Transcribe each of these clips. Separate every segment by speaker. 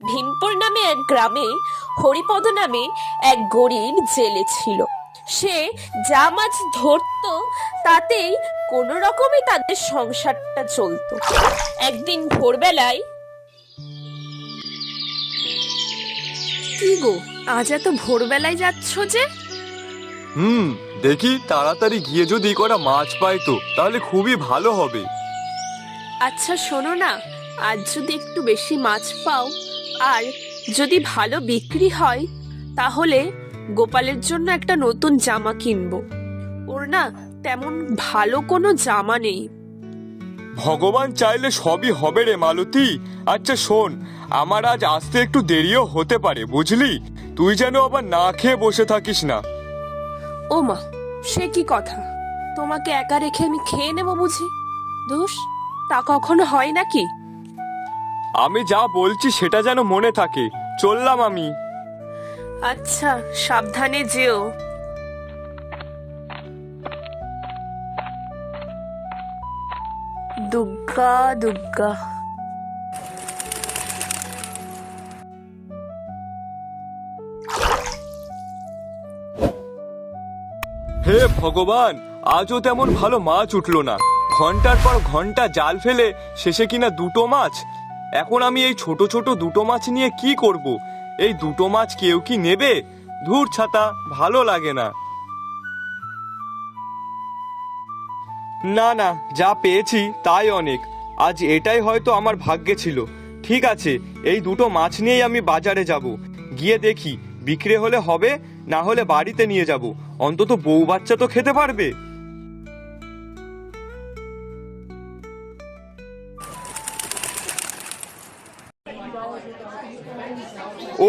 Speaker 1: ভীমপুর নামে এক গ্রামে হরিপদ নামে এক গরিব জেলে ছিল। সে যা মাছ ধরতো তাতেই কোনো রকমে তাদের সংসারটা চলতো। একদিন ভোরবেলায়,
Speaker 2: কি গো, আজ এত ভোরবেলায় যাচ্ছ যে?
Speaker 3: দেখি তাড়াতাড়ি গিয়ে যদি কটা মাছ পাই তো তাহলে খুবই ভালো হবে।
Speaker 2: আচ্ছা শোনো না, আজ যদি একটু বেশি মাছ পাও আর যদি ভালো বিক্রি হয় তাহলে গোপালের জন্য একটা নতুন জামা কিনবো। ওর না তেমন ভালো কোনো জামা নেই।
Speaker 3: ভগবান চাইলে সবই হবে রে মালতী। আচ্ছা শোন, আমার আজ আসতে একটু দেরিও হতে পারে বুঝলি, তুই যেন আবার না খেয়ে বসে থাকিস না।
Speaker 2: ও মা, সে কি কথা? তোমাকে একা রেখে আমি খেয়ে নেবো বুঝি? ধুস, তা কখনো হয় নাকি?
Speaker 3: আমি যা বলছি সেটা যেন মনে থাকে। চললাম আমি।
Speaker 2: আচ্ছা, সাবধানে যেও। দুগ্গা দুগ্গা।
Speaker 3: হে ভগবান, আজও তেমন ভালো মাছ উঠলো না। ঘন্টার পর ঘন্টা জাল ফেলে শেষে কিনা দুটো মাছ। এখন আমি এই ছোট ছোট দুটো মাছ নিয়ে কি করব? এই দুটো মাছ কেউ কি নেবে? ধুর ছাতা, ভালো লাগে না। না না, যা পেয়েছি তাই অনেক। আজ এটাই হয়তো আমার ভাগ্যে ছিল। ঠিক আছে, এই দুটো মাছ নিয়েই আমি বাজারে যাব। গিয়ে দেখি বিক্রি হলে হবে, না হলে বাড়িতে নিয়ে যাব। অন্তত বউ বাচ্চা তো খেতে পারবে।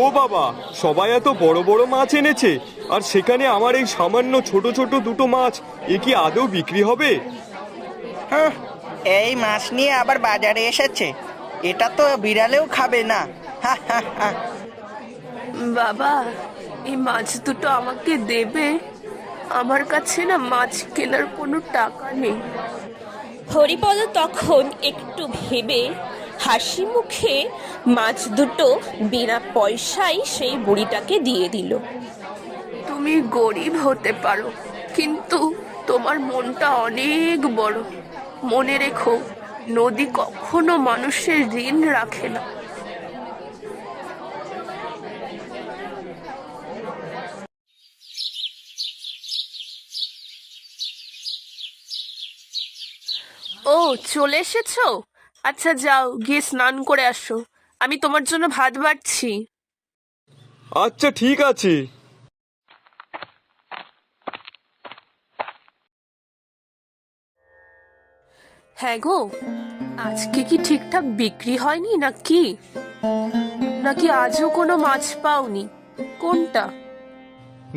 Speaker 3: ও বাবা, সবাই এত বড় বড় মাছ এনেছে, আর সেখানে আমার এই সামান্য ছোট ছোট দুটো মাছ, এ কি আদৌ বিক্রি হবে?
Speaker 4: হ্যাঁ, এই মাছ নিয়ে আবার বাজারে এসেছে, এটা তো বিড়ালেও খাবে না। হা হা হা।
Speaker 2: বাবা, এই মাছ দুটো আমাকে দেবে? আমার কাছে না মাছ কেনার কোনো টাকা নেই।
Speaker 1: হরিপদ তখন একটু ভেবে হাসি মুখে মাছ দুটো বিনা পয়সায় সেই বুড়িটাকে দিয়ে দিল।
Speaker 2: তুমি গরিব হতে পারো, কিন্তু তোমার মনটা অনেক বড়। মনে রেখো, নদী কখনো মানুষের ঋণ রাখে না। ও, চলে এসেছো? আচ্ছা যাও, গিয়ে স্নান করে আসো। আমি তোমার জন্য ভাত বাড়ছি।
Speaker 3: আচ্ছা ঠিক আছে।
Speaker 2: হ্যাঁ গো, আজকে কি ঠিকঠাক বিক্রি হয়নি নাকি? নাকি আজও কোনো মাছ পাওনি? কোনটা?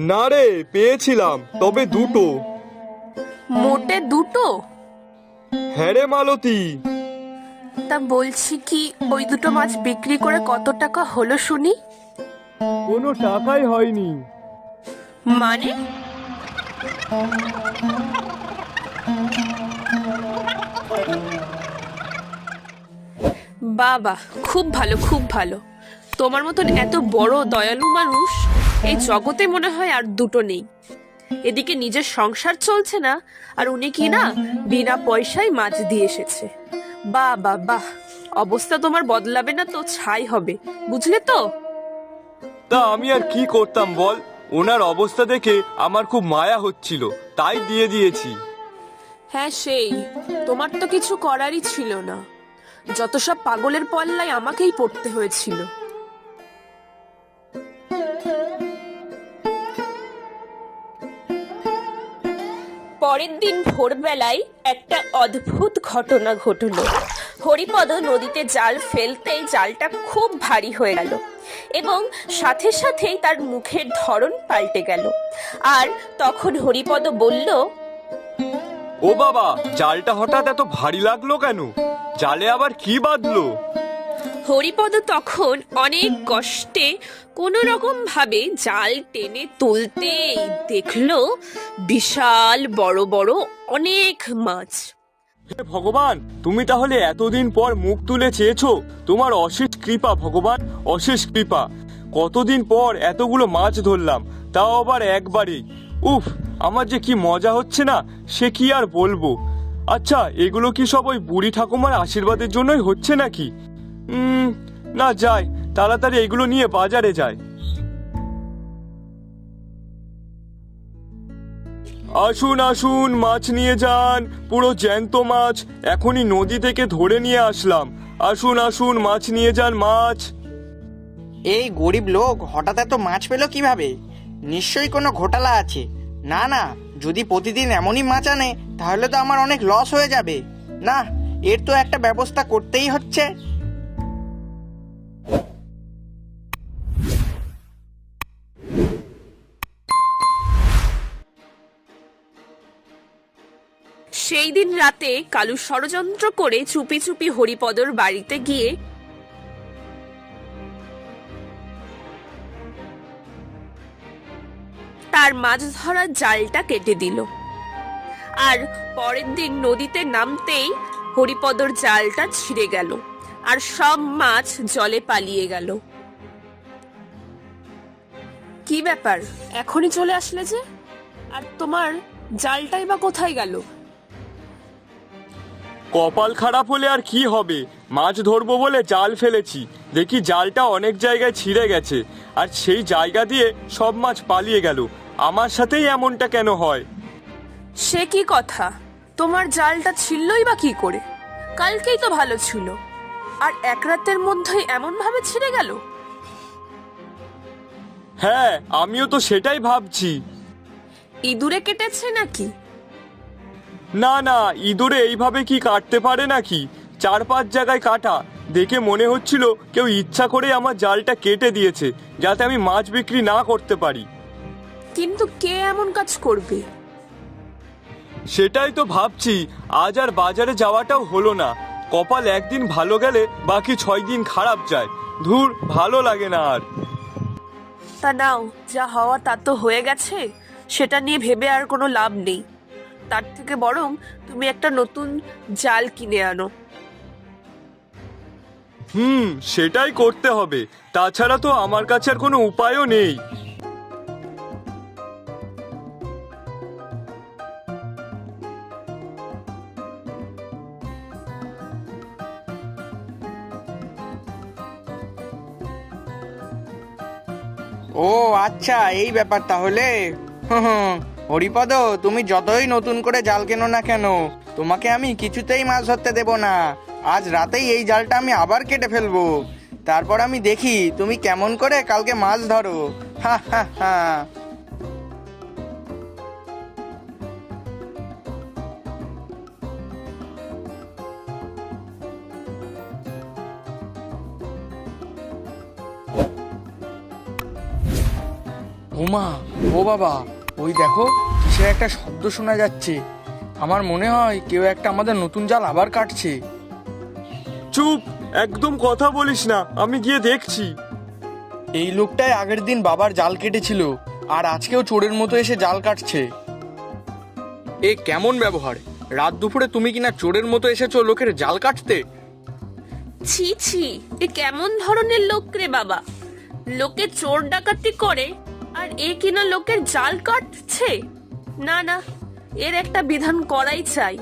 Speaker 3: না রে, পেয়েছিলাম, তবে দুটো।
Speaker 2: মোটে দুটো?
Speaker 3: হ্যাঁ রে মালতী।
Speaker 2: তা বলছি কি, ওই দুটো মাছ বিক্রি করে কত টাকা হলো শুনি?
Speaker 3: কোনো টাকাই হয়নি।
Speaker 2: মানে? বাবা, খুব ভালো খুব ভালো। তোমার মতন এত বড় দয়ালু মানুষ এই জগতে মনে হয় আর দুটো নেই। এদিকে নিজের সংসার চলছে না, আর উনি কি না বিনা পয়সায় মাছ দিয়ে এসেছে। বাহ বাহ বাহ, অবস্থা তোমার বদলাবে না তো ছাই হবে, বুঝলে তো?
Speaker 3: তা আমি আর কি করতাম বল, ওনার অবস্থা দেখে আমার খুব মায়া হচ্ছিল, তাই দিয়ে দিয়েছি।
Speaker 2: হ্যাঁ সেই, তোমার তো কিছু করারই ছিল না। যত সব পাগলের পল্লায় আমাকেই পড়তে হয়েছিল।
Speaker 1: পরের দিন ভোরবেলায় একটা অদ্ভুত ঘটনা ঘটল। হরিপদ নদীতে জাল ফেলতেই জালটা খুব ভারী হয়ে গেল এবং সাথে সাথেই তার মুখের ধরন পাল্টে গেল। আর তখন হরিপদ বলল,
Speaker 3: ও বাবা, জালটা হঠাৎ এত ভারী লাগলো কেন? জালে আবার কি বাঁধলো?
Speaker 2: হরিপদ তখন অনেক কষ্টে কোনো রকম ভাবে জাল টেনে তুলতেই দেখলো বিশাল বড় বড় অনেক মাছ।
Speaker 3: হে ভগবান, তুমি তাহলে এতদিন পর মুখ তুলে চেয়েছো। তোমার অশেষ কৃপা ভগবান, অশেষ কৃপা। কতদিন পর এতগুলো মাছ ধরলাম, তাও আবার একবারেই। উফ, আমার যে কি মজা হচ্ছে না, সে কি আর বলবো। আচ্ছা, এগুলো কি সব ওই বুড়ি ঠাকুমার আশীর্বাদের জন্যই হচ্ছে নাকি? না, যাই তাড়াতাড়ি এগুলো নিয়ে বাজারে যাই। আসুন আসুন, মাছ নিয়ে যান, পুরো জ্যান্ত মাছ, এখনই নদী থেকে ধরে নিয়ে আসলাম। আসুন আসুন, মাছ নিয়ে যান, মাছ।
Speaker 4: এই গরিব লোক হঠাৎ এত মাছ পেলো কিভাবে? নিশ্চয়ই কোনো ঘোটালা আছে। না না, যদি প্রতিদিন এমনই মাছ আনে তাহলে তো আমার অনেক লস হয়ে যাবে। না, এর তো একটা ব্যবস্থা করতেই হচ্ছে।
Speaker 2: সেই দিন রাতে কালু ষড়যন্ত্র করে চুপি চুপি হরিপদর বাড়িতে গিয়ে তার মাছ ধরার জালটা কেটে দিল। আর পরের দিন নদীতে নামতেই হরিপদর জালটা ছিঁড়ে গেল আর সব মাছ জলে পালিয়ে গেল। কি ব্যাপার, এখনই চলে আসলে যে? আর তোমার জালটাই বা কোথায় গেল?
Speaker 3: কপাল খারাপ হলে আর কি হবে, মাছ ধরবো বলে জাল ফেলেছি, দেখি জালটা অনেক জায়গায় ছিঁড়ে গেছে, আর সেই জায়গা দিয়ে সব মাছ পালিয়ে গেল। আমার সাথেই এমনটা কেন হয়?
Speaker 2: সে কি কথা, তোমার জালটা ছিললই বা কি করে? কালকেই তো ভালো ছিল, আর এক রাতের মধ্যেই এমন ভাবে ছিঁড়ে গেল।
Speaker 3: হ্যাঁ, আমিও তো সেটাই ভাবছি।
Speaker 2: ইঁদুরে কেটেছে নাকি?
Speaker 3: না না, ইঁদুরে এইভাবে কি কাটতে পারে নাকি? 4-5 জায়গায় কাটা, দেখে মনে হচ্ছিল কেউ ইচ্ছা করে আমার জালটা কেটে দিয়েছে, যাতে আমি মাছ বিক্রি না করতে পারি।
Speaker 2: কিন্তু কে এমন কাজ করবে?
Speaker 3: সেটাই তো ভাবছি, আজ আর বাজারে যাওয়াটাও হলো না। কপাল একদিন ভালো গেলে বাকি 6 দিন খারাপ যায়। ধুর, ভালো লাগে না আর।
Speaker 2: তা নাও, যা হওয়া তা তো হয়ে গেছে, সেটা নিয়ে ভেবে আর কোনো লাভ নেই। তার থেকে বরং তুমি একটা নতুন জাল কিনে আনো।
Speaker 3: সেটাই করতে হবে, তাছাড়া তো আমার কাছে আর কোনো উপায়ও নেই।
Speaker 4: ও আচ্ছা, এই ব্যাপার তাহলে। হরিপদ, তুমি যতই নতুন করে জাল কেনো না কেন, তোমাকে আমি কিছুতেই মাছ ধরতে দেব না। আজ রাতেই এই জালটা আমি আবার কেটে ফেলবো, তারপর আমি দেখি তুমি কেমন করে কালকে মাছ ধরো। হা হা হা। ওমা, ও বাবা, ওই দেখো কিসের একটা শব্দ শোনা যাচ্ছে। আমার মনে হয় কেউ একটা আমাদের নতুন জাল আবার কাটছে।
Speaker 3: চুপ, একদম কথা বলিস না, আমি গিয়ে দেখছি।
Speaker 4: এই লোকটাই আগের দিন বাবার জাল কেটেছিল, আর আজকেও চোরের মতো এসে জাল কাটছে। এ কেমন ব্যবহার? রাত দুপুরে তুমি কিনা চোরের মতো এসেছো লোকের জাল কাটতে?
Speaker 2: ছি ছি, এ কেমন ধরনের লোক রে বাবা? লোকে চোর ডাকাতি করে আর এ কিনা লোকের জাল কাটছে? না না, এর একটা বিধান করাই চাই,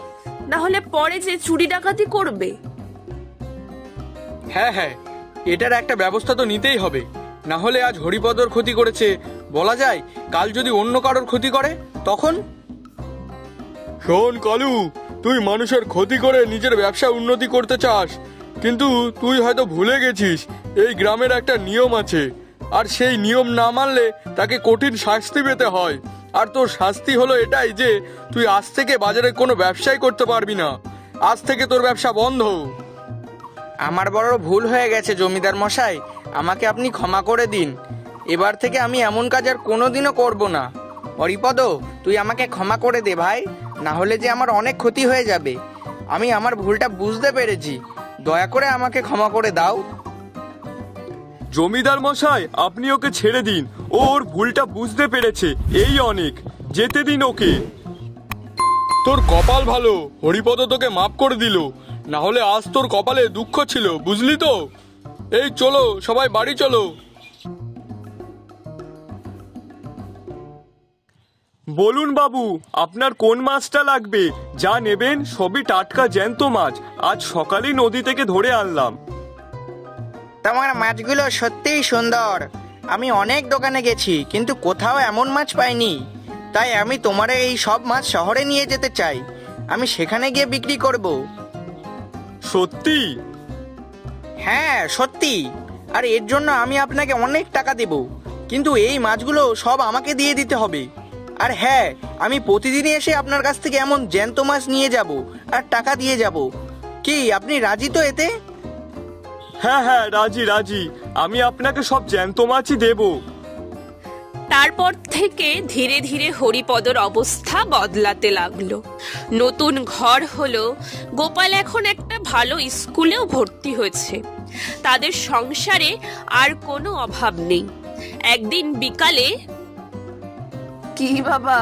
Speaker 2: না হলে পরে যে চুরি ডাকাতি করবে।
Speaker 4: হ্যাঁ হ্যাঁ, এটার একটা ব্যবস্থা তো নিতেই হবে, না হলে আজ হরিপদর ক্ষতি করেছে, বলা যায় কাল যদি অন্য কারোর ক্ষতি করে তখন।
Speaker 3: শোন কালু, তুই মানুষের ক্ষতি করে নিজের ব্যবসা উন্নতি করতে চাস, কিন্তু তুই হয়তো ভুলে গেছিস এই গ্রামের একটা নিয়ম আছে, আর সেই নিয়ম না মানলে তাকে কঠিন শাস্তি পেতে হয়। আর তোর শাস্তি হলো এটাই যে তুই আজ থেকে বাজারে কোনো ব্যবসাই করতে পারবি না। আজ থেকে তোর ব্যবসা বন্ধ।
Speaker 4: আমার বড় ভুল হয়ে গেছে জমিদার মশাই, আমাকে আপনি ক্ষমা করে দিন। এবার থেকে আমি এমন কাজ আর কোনোদিনও করব না। হরিপদ, তুই আমাকে ক্ষমা করে দে ভাই, না হলে যে আমার অনেক ক্ষতি হয়ে যাবে। আমি আমার ভুলটা বুঝতে পেরেছি, দয়া করে আমাকে ক্ষমা করে দাও।
Speaker 3: জমিদার মশাই, আপনি ওকে ছেড়ে দিন, ও ওর ভুলটা বুঝতে পেরেছে, এই অনেক, যেতে দিন ওকে। তোর কপাল ভালো, হরিপদ তোকে মাফ করে দিল, না হলে আজ তোর কপালে দুঃখ ছিল, বুঝলি তো? এই চলো সবাই বাড়ি চলো। বলুন বাবু, আপনার কোন মাছটা লাগবে? যা নেবেন সবই টাটকা জ্যান্ত মাছ, আজ সকালেই নদী থেকে ধরে আনলাম।
Speaker 4: তোমার মাছগুলো সত্যিই সুন্দর। আমি অনেক দোকানে গেছি কিন্তু কোথাও এমন মাছ পাইনি। তাই আমি তোমার এই সব মাছ শহরে নিয়ে যেতে চাই। আমি সেখানে গিয়ে বিক্রি করব।
Speaker 3: সত্যি?
Speaker 4: হ্যাঁ সত্যি। আর এর জন্য আমি আপনাকে অনেক টাকা দেব, কিন্তু এই মাছগুলো সব আমাকে দিয়ে দিতে হবে। আর হ্যাঁ, আমি প্রতিদিনই এসে আপনার কাছ থেকে এমন জ্যান্ত মাছ নিয়ে যাব আর টাকা দিয়ে যাব। কি আপনি রাজি তো এতে?
Speaker 3: হ্যাঁ হ্যাঁ, রাজি রাজি, আমি আপনাকে সব জ্যান্ত মাছই দেব।
Speaker 2: তারপর থেকে ধীরে ধীরে হরিপদর অবস্থা বদলাতে লাগলো। নতুন ঘর হলো, গোপাল এখন একটা ভালো স্কুলেও ভর্তি হয়েছে। তাদের সংসারে আর কোনো অভাব নেই। একদিন বিকালে, কি বাবা,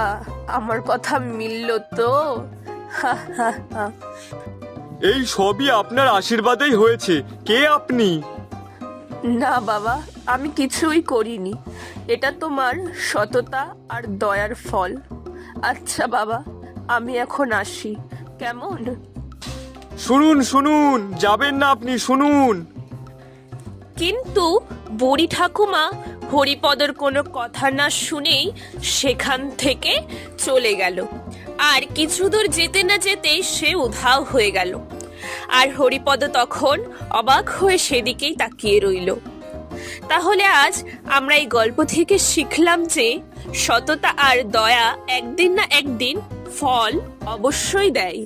Speaker 2: আমার কথা মিলল তো?
Speaker 3: এই সবই আপনার আশীর্বাদেই হয়েছে। কে আপনি?
Speaker 2: না বাবা, আমি কিছুই করিনি। এটা তোমার সততা আর দয়ার ফল। আচ্ছা বাবা, আমি এখন আসি, কেমন?
Speaker 3: শুনুন শুনুন, যাবেন না আপনি, শুনুন।
Speaker 1: কিন্তু বুড়ি ঠাকুমা হরিপদর কোনো কথা না শুনেই সেখান থেকে চলে গেল। আর কিছু দূর যেতে না যেতেই সে উধাও হয়ে গেল। আর হরিপদ তখন অবাক হয়ে সেদিকেই তাকিয়ে রইল। তাহলে আজ আমরা এই গল্প থেকে শিখলাম যে সততা আর দয়া একদিন না একদিন ফল অবশ্যই দেয়।